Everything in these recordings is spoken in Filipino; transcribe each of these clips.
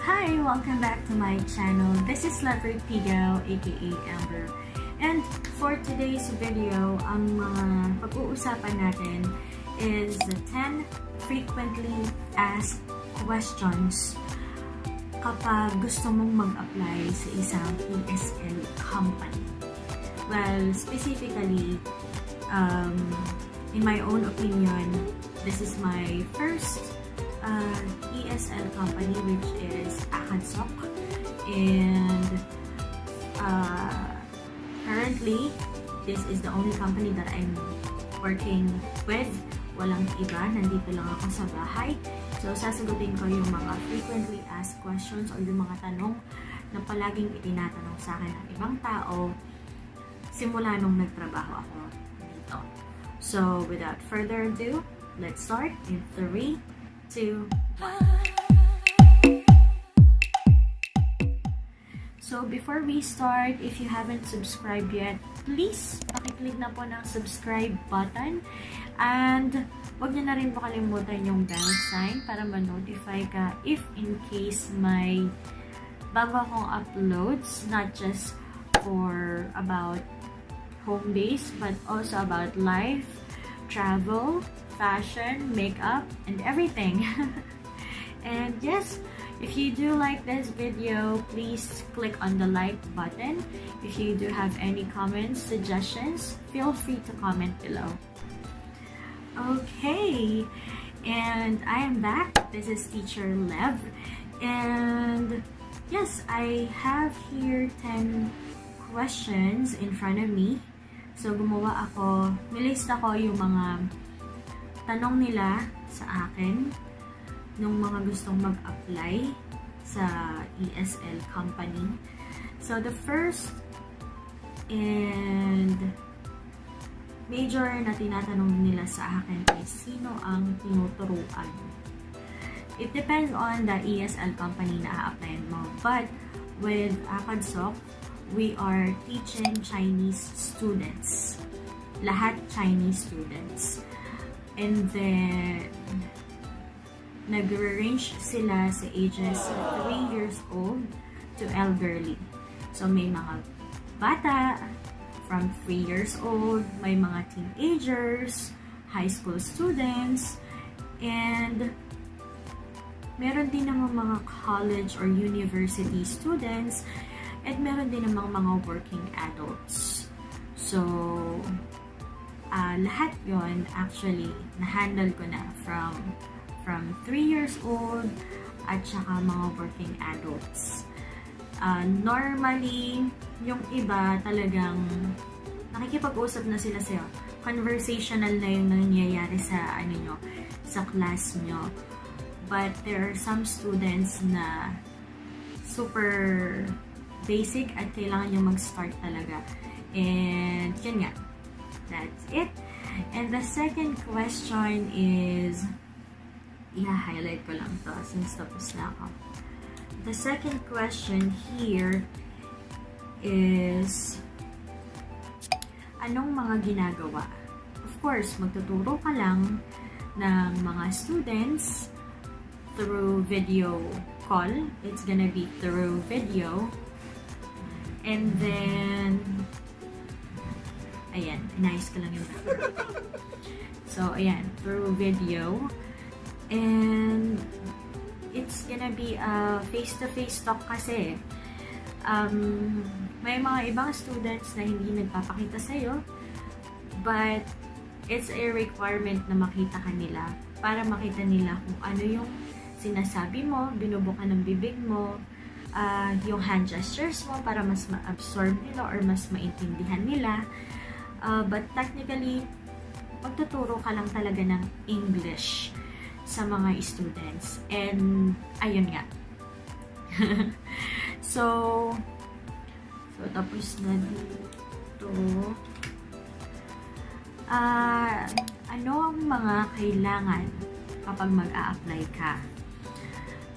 Hi! Welcome back to my channel. This is Leverick Pigao, a.k.a. Amber. And for today's video, ang mga pag-uusapan natin is the 10 frequently asked questions kapag gusto mong mag-apply sa isang ESL company. Well, specifically, in my own opinion, this is my first ESL company, which is Acadsoc, and currently this is the only company that I'm working with. Walang iba, nandito lang ako sa bahay. So sasagutin ko yung mga frequently asked questions o yung mga tanong na palaging itinatanong sa akin ng ibang tao simula nung nagtrabaho ako dito. So without further ado, let's start in 3, 2, 1. So before we start, if you haven't subscribed yet, please pakiclick na po ng subscribe button, and huwag niyo na rin po kalimutan yung bell sign para ma-notify ka if in case may bago akong uploads, not just for about home base but also about life, travel, fashion, makeup, and everything. And yes, if you do like this video, please click on the like button. If you do have any comments, suggestions, feel free to comment below. Okay, and I am back. This is Teacher Lev, and yes, I have here 10 questions in front of me. So gumawa ako, nilista ko yung mga tanong nila sa akin nung mga gustong mag-apply sa ESL company. So the first and major na tinatanong nila sa akin is sino ang tinuturuan. It depends on the ESL company na a-applyan mo. But with Acadsoc, we are teaching Chinese students. Lahat Chinese students. And then nag-range sila sa ages 3 years old to elderly. So may mga bata from 3 years old, may mga teenagers, high school students, and meron din namang mga college or university students, at meron din namang mga working adults. So lahat yon actually na-handle ko na from 3 years old at saka mga working adults. Normally, yung iba talagang nakikipag-usap na sila sa'yo. Conversational na yung nangyayari sa sa class nyo. But there are some students na super basic at kailangan nyo mag-start talaga. And yun nga. That's it. And the second question is, i-highlight ko lang to since tapos na ako. The second question here is, anong mga ginagawa? Of course, magtuturo ka lang ng mga students through video call. It's gonna be through video. And then, ayan, inayos ko lang yung background. So, ayan, through video. And it's gonna be a face-to-face talk kasi. May mga ibang students na hindi nagpapakita sa'yo, but it's a requirement na makita ka nila para makita nila kung ano yung sinasabi mo, binubukan ng bibig mo, yung hand gestures mo para mas ma-absorb nila or mas maintindihan nila. But technically, magtuturo ka lang talaga ng English sa mga students. And ayun nga. So tapos na dito. Ano ang mga kailangan kapag mag-a-apply ka?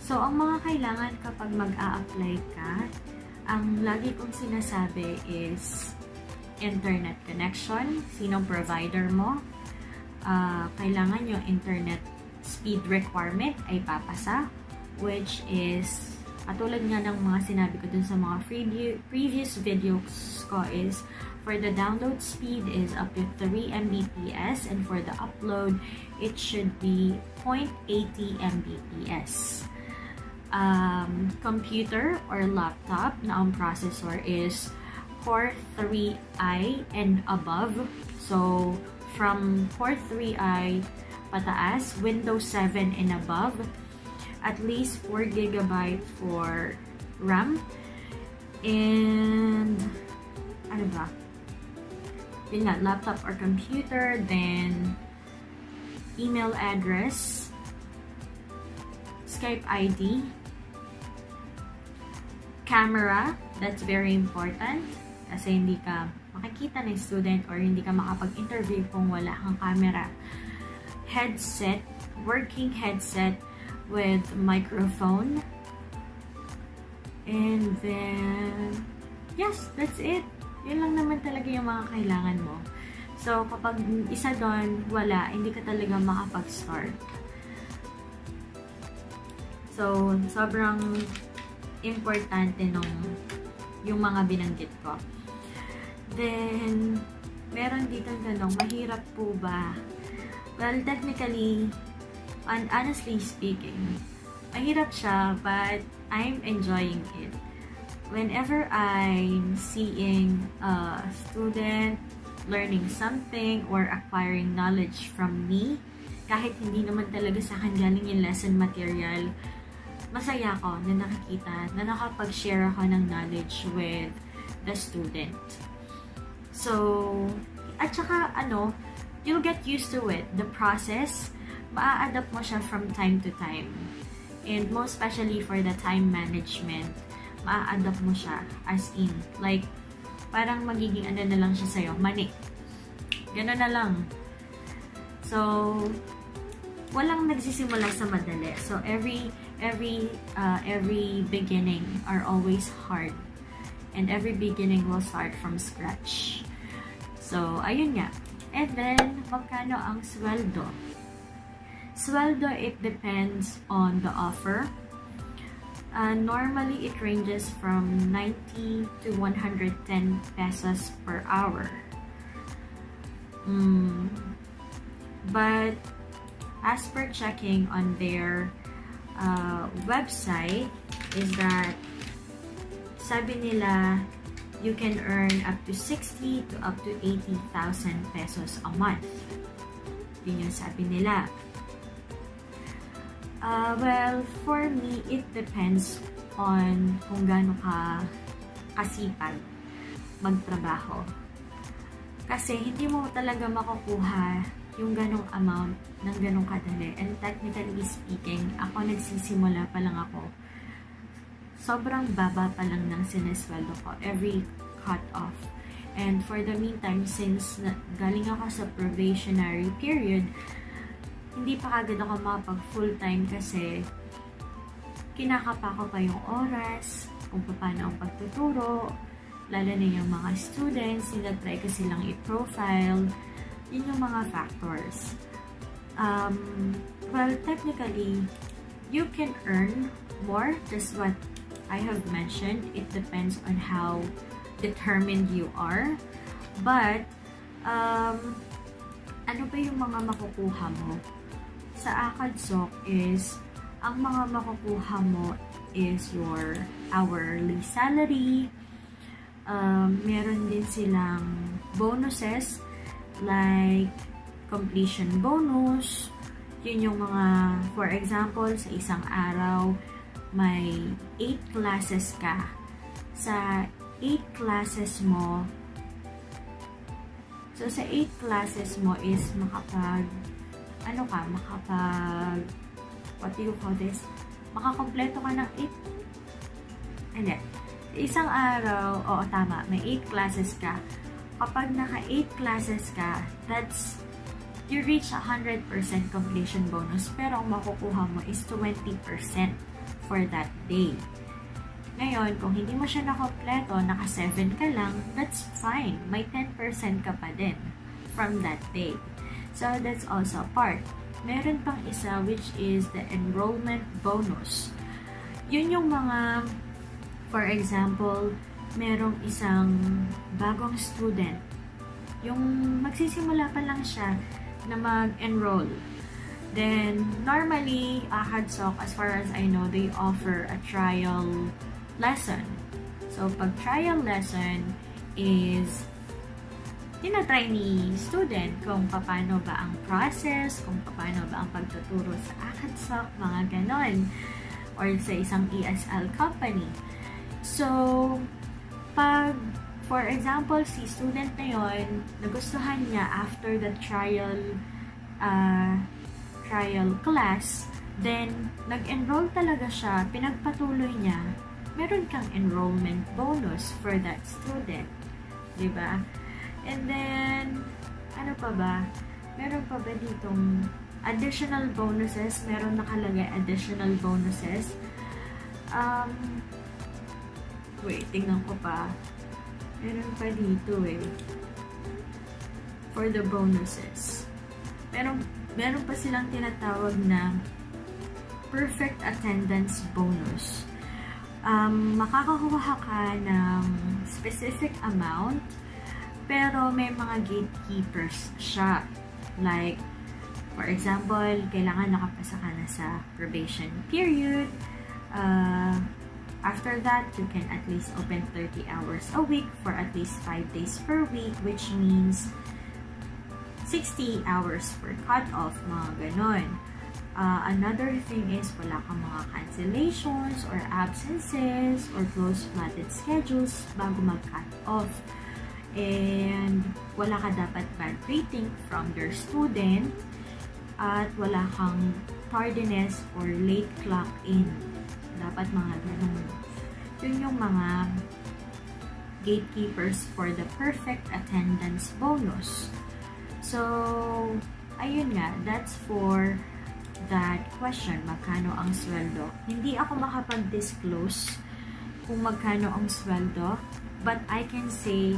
So ang mga kailangan kapag mag-a-apply ka, ang lagi kong sinasabi is internet connection. Sinong provider mo? Kailangan yung internet speed requirement ay papasa, which is Katulad nga ng mga sinabi ko dun sa mga previous videos ko is, for the download speed is up to 3 Mbps, and for the upload, it should be 0.80 Mbps. Computer or laptop na ang processor is Core 3i and above. So, from Core 3i pataas, Windows 7 and above, at least 4 GB for RAM, and ano ba? Yun nga, laptop or computer, then email address, Skype ID, camera, that's very important kasi hindi ka makikita ng student or hindi ka makapag-interview kung wala kang camera. Headset, working headset with microphone, and then yes, that's it. Yun lang naman talaga yung mga kailangan mo. So kapag isa doon wala, hindi ka talaga makapag-start. So sobrang importante nung yung mga binanggit ko. Then meron dito tanong, mahirap po ba? Well, technically, and honestly speaking, mahirap siya, but I'm enjoying it. Whenever I'm seeing a student learning something or acquiring knowledge from me, kahit hindi naman talaga sa akin galing yung lesson material, masaya ako na nakikita, na nakapag-share ako ng knowledge with the student. So, at saka you'll get used to it. The process, maa-adapt mo siya from time to time. And most especially for the time management, maa-adapt mo siya as in, like, parang magiging na lang siya sa'yo, manik. Gano'n na lang. So, walang nagsisimula sa madali. So, every beginning are always hard. And every beginning will start from scratch. So, ayun nga. And then, magkano ang sweldo? Sweldo, it depends on the offer. Normally, it ranges from 90 to 110 pesos per hour. But, as per checking on their website, is that sabi nila, you can earn up to 60 to up to 80,000 pesos a month. Yun yung sabi nila. Well, for me, it depends on kung gaano ka kasipag magtrabaho. Kasi hindi mo talaga makukuha yung ganong amount ng ganong kadali. And technically speaking, ako nagsisimula pa lang ako. Sobrang baba pa lang ng sinesweldo ko every cut-off. And for the meantime, since galing ako sa probationary period, hindi pa kagad ako makapag full-time kasi kinakapa ko pa yung oras, kung paano ang pagtuturo, lalo na yung mga students, sinatry ko silang i-profile, yun yung mga factors. Well, technically, you can earn more, just what I have mentioned. It depends on how determined you are. But, ano ba yung mga makukuha mo? Sa Acadsoc is, ang mga makukuha mo is your hourly salary. Meron din silang bonuses like completion bonus. Yun yung mga, for example, sa isang araw, may 8 classes ka. Sa 8 classes mo, so sa 8 classes mo is what do you call this? Makakompleto ka ng 8. Hindi. Sa isang araw, oo tama, may 8 classes ka. Kapag naka 8 classes ka, that's, you reach 100% completion bonus, pero ang makukuha mo is 20% for that day. Ngayon, kung hindi mo siya nakompleto, naka 7 ka lang, that's fine. May 10% ka pa din from that day. So, that's also a part. Meron pang isa which is the enrollment bonus. Yun yung mga, for example, merong isang bagong student. Yung magsisimula pa lang siya na mag-enroll. Then, normally, Acadsoc, as far as I know, they offer a trial lesson. So, pag trial lesson is tinatry ni student kung paano ba ang process, kung paano ba ang pagtuturo sa Acadsoc, mga ganon, or sa isang ESL company. So, pag, for example, si student na yon, nagustuhan niya after the trial class, then, nag-enroll talaga siya, pinagpatuloy niya, meron kang enrollment bonus for that student. Diba? And then, ano pa ba? Meron pa ba ditong additional bonuses? Meron nakalagay additional bonuses. Wait, tingnan ko pa. Meron pa dito eh. For the bonuses. Meron pa silang tinatawag na perfect attendance bonus. Makakakuha ka ng specific amount, pero may mga gatekeepers siya. Like, for example, kailangan nakapasa ka na sa probation period. After that, you can at least open 30 hours a week for at least 5 days per week, which means 60 hours per cut-off, mga ganon. Another thing is wala kang mga cancellations or absences or close-flatted schedules bago mag-cut off. And wala ka dapat bad rating from your student at wala kang tardiness or late clock in. Dapat mga ganun. Yun yung mga gatekeepers for the perfect attendance bonus. So, ayun nga, that's for that question, magkano ang sweldo. Hindi ako makapag-disclose kung magkano ang sweldo, but I can say,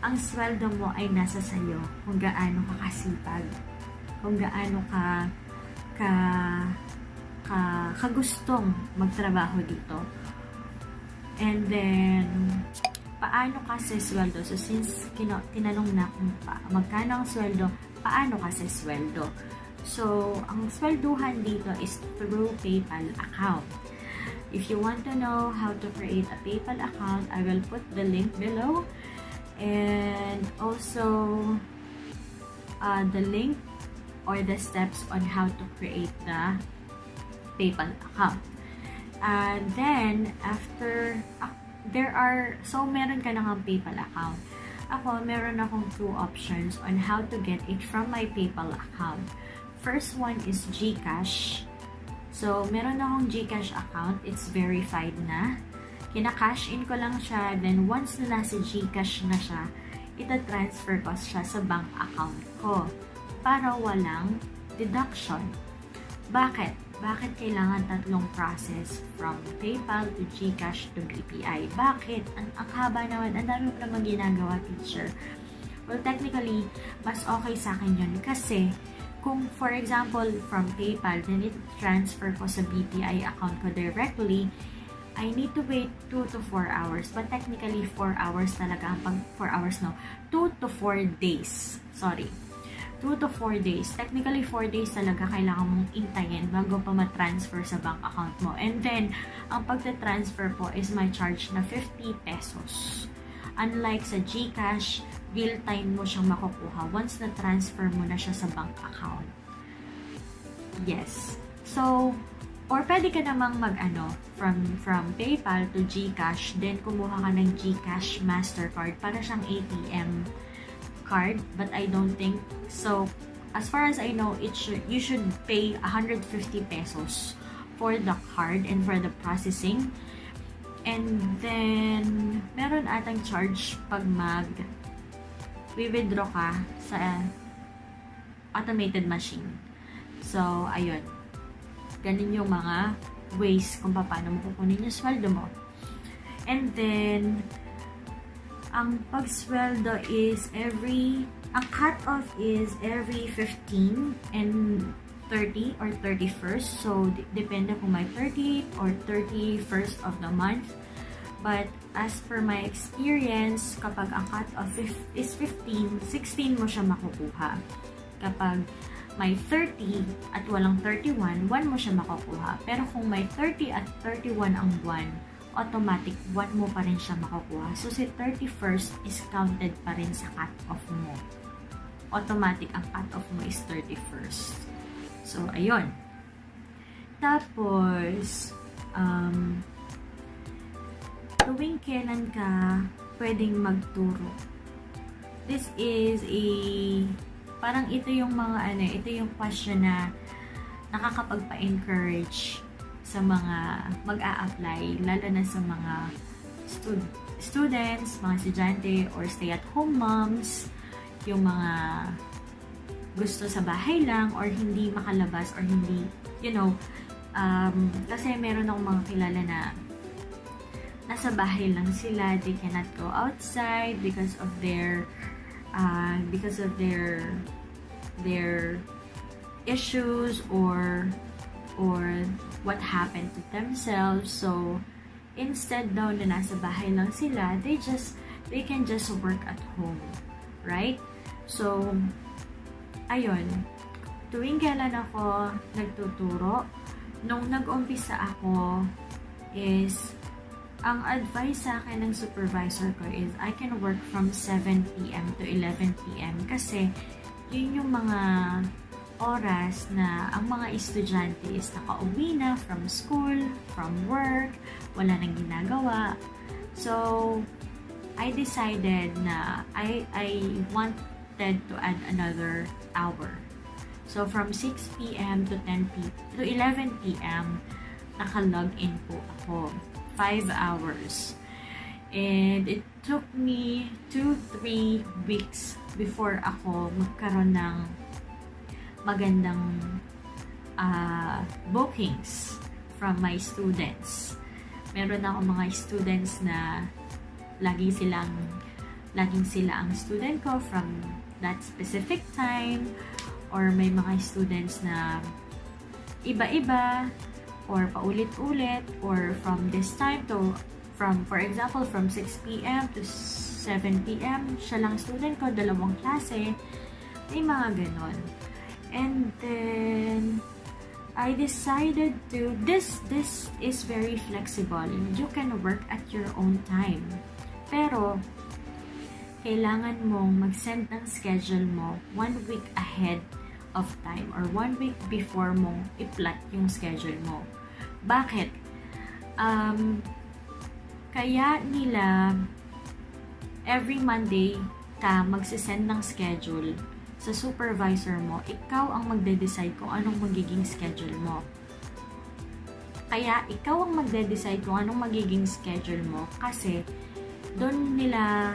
ang sweldo mo ay nasa sayo kung gaano ka kasipag, kung gaano kagustong magtrabaho dito. And then, paano ka sa sweldo? So, since tinanong na kung magkano ang sweldo, paano ka sa sweldo? So, ang swelduhan dito is through PayPal account. If you want to know how to create a PayPal account, I will put the link below. And also, the link or the steps on how to create the PayPal account. And then, after, meron ka na ng PayPal account. Ako, meron akong 2 options on how to get it from my PayPal account. First one is GCASH. So, meron akong GCash account. It's verified na. Kina-cash in ko lang siya. Then, once na nasa GCash na siya, ita-transfer ko siya sa bank account ko para walang deduction. Bakit? Bakit kailangan 3 process from PayPal to GCash to BPI? Bakit? Ang haba naman. Ang dami ko naman ginagawa, teacher. Well, technically, mas okay sa akin yun. Kasi, kung for example, from PayPal, then transfer ko sa BPI account ko directly, I need to wait 2 to 4 hours. But technically, 4 hours talaga. 4 hours, no? 2 to 4 days. Sorry. 2 to 4 days. Technically, 4 days talaga kailangan mong intayin bago pa ma-transfer sa bank account mo. And then, ang pagta-transfer po is may charge na 50 pesos. Unlike sa GCash, real time mo siyang makukuha once na-transfer mo na siya sa bank account. Yes. So, or pwede ka namang from PayPal to GCash, then kumuha ka ng GCash Mastercard para siyang ATM card, but I don't think so. As far as I know, you should pay 150 pesos for the card and for the processing. And then, meron atang charge pag withdraw ka sa automated machine. So, ayun. Ganun yung mga ways kung paano mo kukunin yung sweldo mo. And then, ang pagsweldo is ang cut-off is every 15 and 30 or 31st. So, depende kung may 30th or 31st of the month. But, as per my experience, kapag ang cut-off is 15, 16 mo siya makukuha. Kapag may 30 at walang 31, 1 mo siya makukuha. Pero kung may 30 at 31 ang buwan, automatic 1 mo pa rin siya makukuha. So, si 31st is counted pa rin sa cut-off mo. Automatic ang cut-off mo is 31st. So, ayun. Tapos, tuwing kailan ka pwedeng magturo? This is parang ito yung mga ito yung question na nakakapagpa-encourage sa mga mag-a-apply, lalo na sa mga students, mga estudyante, or stay-at-home moms, yung mga gusto sa bahay lang or hindi makalabas or hindi, kasi meron akong mga kilala na nasa bahay lang sila, they cannot go outside because of their issues or what happened to themselves. So instead daw na nasa bahay lang sila, they can just work at home, right? So ayun, tuwing kailan ako nagtuturo, nung nag-umpisa ako is, ang advice sa akin ng supervisor ko is, I can work from 7 p.m. to 11 p.m. kasi yun yung mga oras na ang mga estudyante is nakauwi na from school, from work, wala nang ginagawa. So, I decided na I wanted to add another hour. So, from 6 p.m. to 11 p.m. naka-log in po ako. 5 hours. And it took me 2-3 weeks before ako magkaroon ng magandang bookings from my students. Meron ako mga students na laging sila ang student ko from that specific time, or may mga students na iba-iba or paulit-ulit, or from this time to for example from 6 p.m. to 7 p.m. siya lang student ko, 2 klase, may mga ganon. And then I decided to this is very flexible. You can work at your own time. Pero kailangan mong mag-send ng schedule mo 1 week ahead of time or 1 week before mong i-plot yung schedule mo. Bakit? Kaya nila every Monday ka magsisend ng schedule sa supervisor mo, ikaw ang magde-decide kung anong magiging schedule mo. Kaya ikaw ang magde-decide kung anong magiging schedule mo kasi doon nila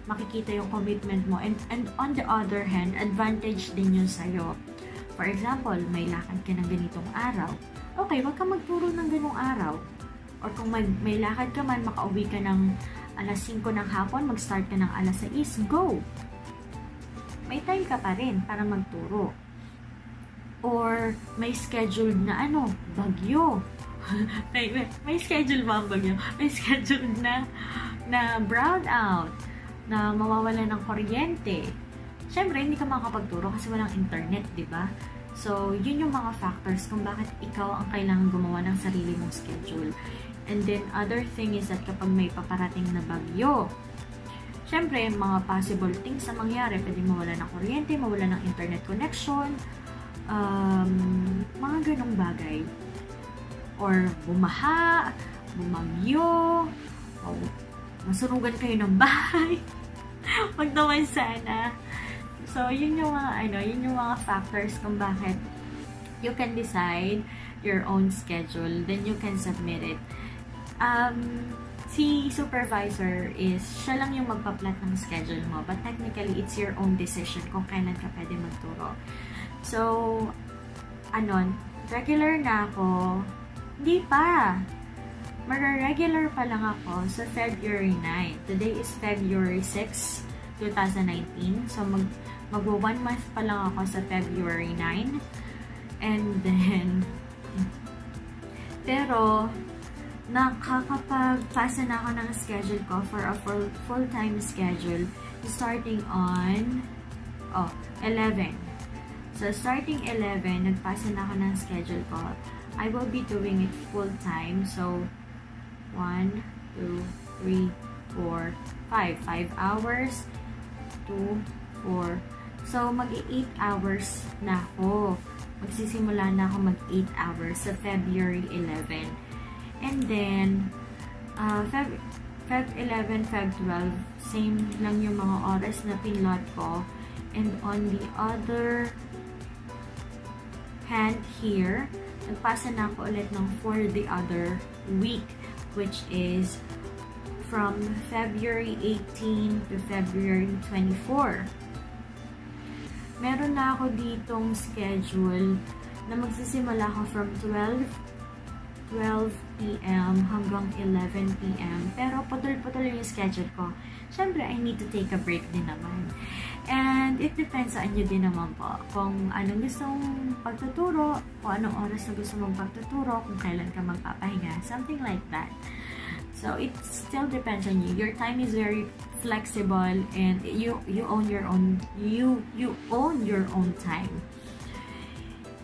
makikita yung commitment mo, and on the other hand, advantage din yun sa'yo. For example, may lakad ka ng ganitong araw. Okay, wag ka magturo ng ganong araw. Or kung may lakad ka man, makauwi ka ng alas 5 ng hapon, mag-start ka ng alas 6, go! May time ka pa rin para magturo. Or may scheduled na bagyo. may schedule ba ang bagyo? May scheduled na brownout, na mawawala ng kuryente. Siyempre, hindi ka makakapagturo kasi walang internet, di ba? So, yun yung mga factors kung bakit ikaw ang kailangan gumawa ng sarili mong schedule. And then, other thing is that kapag may paparating na bagyo, siyempre, mga possible things na mangyari, pwede mawala ng kuryente, mawala ng internet connection, mga ganong bagay. Or bumaha, bumagyo, o masunugan kayo ng bahay. Wag naman sana. So, yun yung mga factors kung bakit you can decide your own schedule, then you can submit it. Si supervisor is, siya lang yung magpa-plot ng schedule mo, but technically, it's your own decision kung kailan ka pwede magturo. So, regular na ako, hindi pa. Mag-regular pa lang ako sa February 9. Today is February 6, 2019. So, magwa 1 month pa lang ako sa February 9. And then, pero, nakakapagpasa na ako ng schedule ko for a full-time schedule starting on 11. So, starting 11, nagpasa na ako ng schedule ko. I will be doing it full-time. So, 1, 2, 3, 4, 5. 5 hours, 2, 4. So, mag-8 hours na ako. Magsisimula na ako mag-8 hours sa February 11. And then, Feb 11, Feb 12, same lang yung mga oras na pinlot ko. And on the other hand here, nagpasa na ako ulit ng for the other week, which is from February 18 to February 24. Meron na ako ditong schedule na magsisimula ako from 12 p.m. hanggang 11 p.m. Pero putol-putol yung schedule ko. Siyempre, I need to take a break din naman. And it depends sa inyo din naman po. Kung anong gustong pagtuturo, kung anong oras na gusto mong pagtuturo, kung kailan ka magpapahinga, something like that. So, it still depends on you. Your time is very flexible and you own your own time.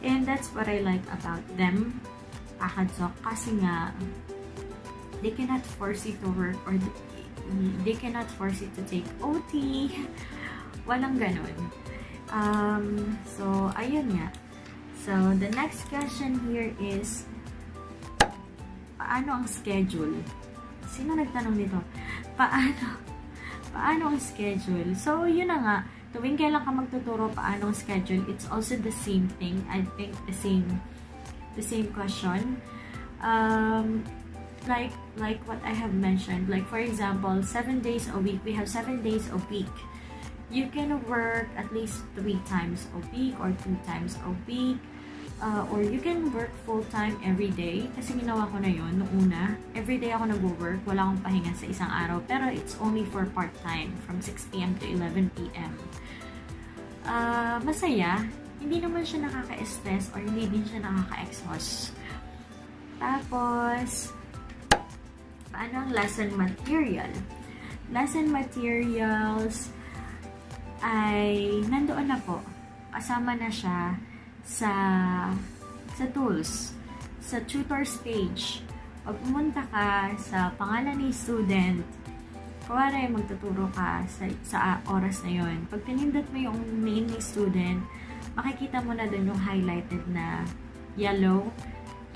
And that's what I like about them, Acadsoc, kasi nga they cannot force you to work or they cannot force you to take OT. Walang ganun. So, ayun nga. So, the next question here is, paano ang schedule? Sino nagtanong nito? Paano ang schedule? So, yun na nga. Tuwing kailan ka magtuturo, paano ang schedule? It's also the same thing. I think the same question. Like what I have mentioned. Like, for example, 7 days a week. We have 7 days a week. You can work at least 3 times a week or 2 times a week. Or you can work full-time every day. Kasi ginawa ko na yun noong una. Every day ako nag-work. Wala akong pahinga sa isang araw. Pero it's only for part-time. From 6 p.m. to 11 p.m. Masaya. Hindi naman siya nakaka-stress or hindi din siya nakaka-exhaust. Tapos, paano ang lesson material? Lesson materials ay nandoon na po. Kasama na siya sa tools, sa tutors page. Pag pumunta ka sa pangalan ni student, kuwari magtuturo ka sa oras na yon. Pag tinindot mo yung name ni student, makikita mo na dun yung highlighted na yellow.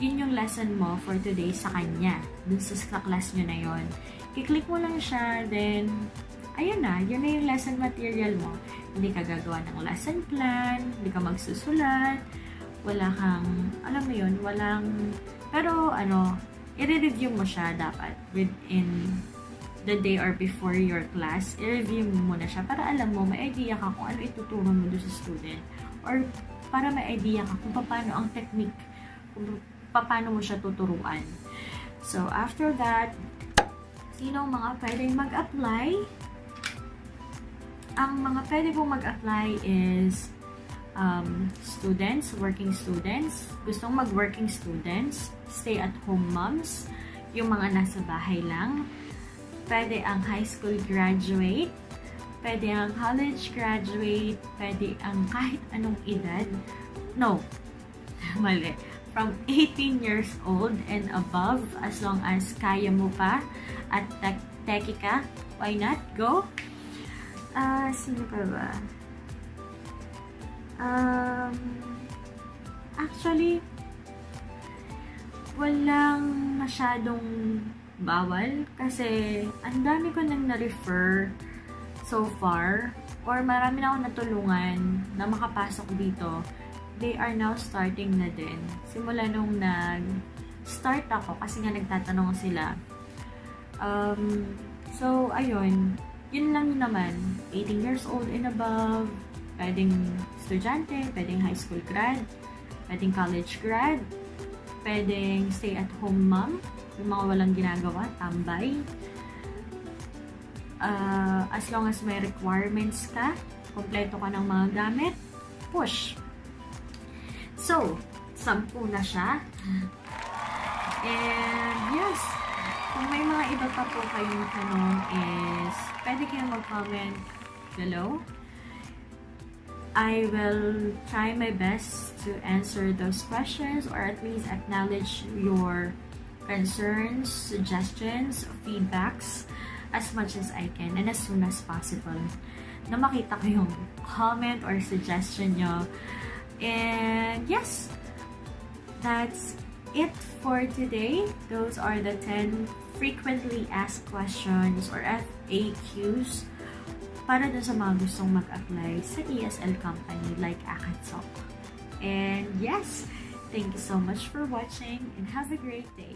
Yun yung lesson mo for today sa kanya. Dun sa class nyo na yon. Kiklik mo lang siya, then ayun na, yun na yung lesson material mo. Hindi ka gagawa ng lesson plan, hindi ka magsusulat, wala kang, alam mo yun, pero i-review mo siya dapat within the day or before your class. I-review mo muna siya para alam mo, may idea ka kung ano ituturo mo doon sa student. Or para may idea ka kung paano ang technique, kung paano mo siya tuturuan. So, after that, sino ang mga pwedeng mag-apply? Ang mga pwede pong mag-apply is students, working students, gustong mag-working students, stay-at-home moms, yung mga nasa bahay lang, pwede ang high school graduate, pwede ang college graduate, pwede ang kahit anong edad. No, mali. From 18 years old and above, as long as kaya mo pa at techie ka, why not? Go! Sino pa ba? Actually, walang masyadong bawal kasi ang dami ko nang na-refer so far or marami na ako natulungan na makapasok dito. They are now starting na din. Simula nung nag-start ako kasi nga nagtatanong sila. So, ayun. Yun lang naman, 18 years old and above, pwedeng estudyante, pwedeng high school grad, pwedeng college grad, pwedeng stay-at-home mom, yung mga walang ginagawa, tambay. As long as may requirements ka, kompleto ka ng mga gamit, push. So, 10 na siya. And yes, kung may mga iba pa po kayong tanong is, pwede kayong mag-comment below. I will try my best to answer those questions or at least acknowledge your concerns, suggestions, feedbacks as much as I can and as soon as possible na makita ko yung comment or suggestion nyo. And yes, that's it for today. Those are the 10 frequently asked questions or FAQs para dun sa mga gustong mag-apply sa ESL company like Acadsoc. And yes, thank you so much for watching and have a great day.